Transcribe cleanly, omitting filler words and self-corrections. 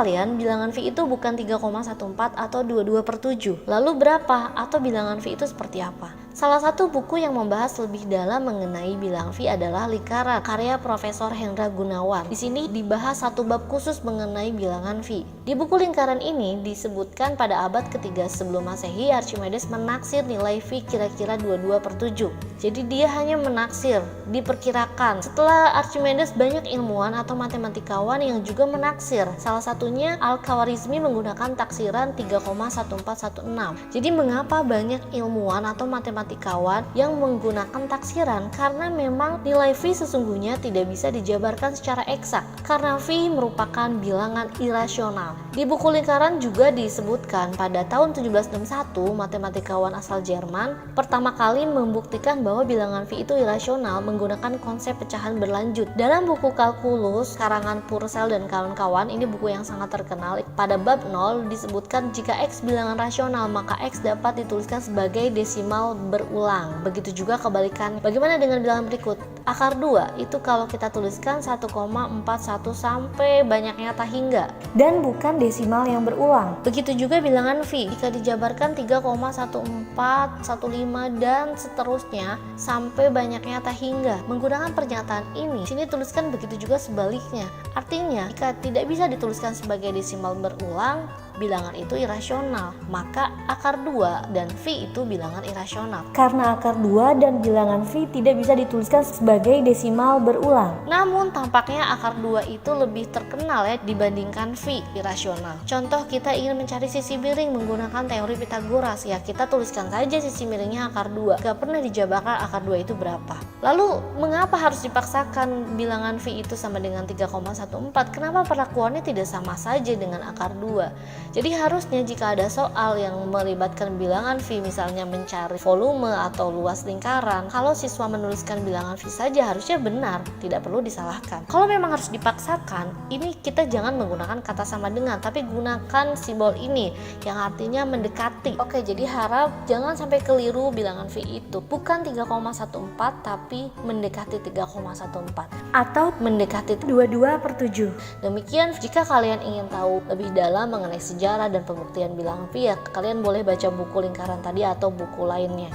kalian bilangan V itu bukan 3,14 atau 22/7. Lalu berapa atau bilangan V itu seperti apa? Salah satu buku yang membahas lebih dalam mengenai bilangan V adalah Lingkaran, karya Profesor Hendra Gunawan. Di sini dibahas satu bab khusus mengenai bilangan V. Di buku Lingkaran ini disebutkan pada abad ketiga sebelum Masehi, Archimedes menaksir nilai V kira-kira 22/7. Jadi dia hanya menaksir, diperkirakan. Setelah Archimedes, banyak ilmuwan atau matematikawan yang juga menaksir. Salah satunya Al-Khwarizmi menggunakan taksiran 3,1416. Jadi mengapa banyak ilmuwan atau matematikawan yang menggunakan taksiran? Karena memang nilai V sesungguhnya tidak bisa dijabarkan secara eksak, karena V merupakan bilangan irasional. Di buku Lingkaran juga disebutkan pada tahun 1761 matematikawan asal Jerman pertama kali membuktikan bahwa bilangan V itu irasional menggunakan konsep pecahan berlanjut. Dalam buku Kalkulus karangan Purcell dan kawan-kawan, ini buku yang sangat terkenal, pada bab 0 disebutkan jika X bilangan rasional maka X dapat dituliskan sebagai desimal berulang. Begitu juga kebalikannya. Bagaimana dengan bilangan berikut? Akar 2 itu kalau kita tuliskan 1,41 sampai banyaknya tak hingga, dan bukan desimal yang berulang. Begitu juga bilangan V jika dijabarkan 3,1415 dan seterusnya sampai banyaknya tak hingga. Menggunakan pernyataan ini, sini tuliskan begitu juga sebaliknya. Artinya jika tidak bisa dituliskan sebagai desimal berulang, bilangan itu irasional, maka akar 2 dan V itu bilangan irasional. Karena akar 2 dan bilangan V tidak bisa dituliskan sebagai desimal berulang. Namun tampaknya akar 2 itu lebih terkenal ya dibandingkan V irasional. Contoh, kita ingin mencari sisi miring menggunakan teori Pitagoras, ya kita tuliskan saja sisi miringnya akar 2. Gak pernah dijabarkan akar 2 itu berapa. Lalu mengapa harus dipaksakan bilangan V itu sama dengan 3,14? Kenapa perlakuannya tidak sama saja dengan akar 2? Jadi harusnya jika ada soal yang melibatkan bilangan V, misalnya mencari volume atau luas lingkaran, kalau siswa menuliskan bilangan V saja harusnya benar, tidak perlu disalahkan. Kalau memang harus dipaksakan, ini kita jangan menggunakan kata sama dengan, tapi gunakan simbol ini yang artinya mendekati. Oke, jadi harap jangan sampai keliru bilangan V itu bukan 3,14 tapi mendekati 3,14 atau mendekati 22/7. Demikian, jika kalian ingin tahu lebih dalam mengenai sejarah dan pembuktian bilangan V, ya kalian boleh baca buku Lingkaran tadi atau buku lainnya.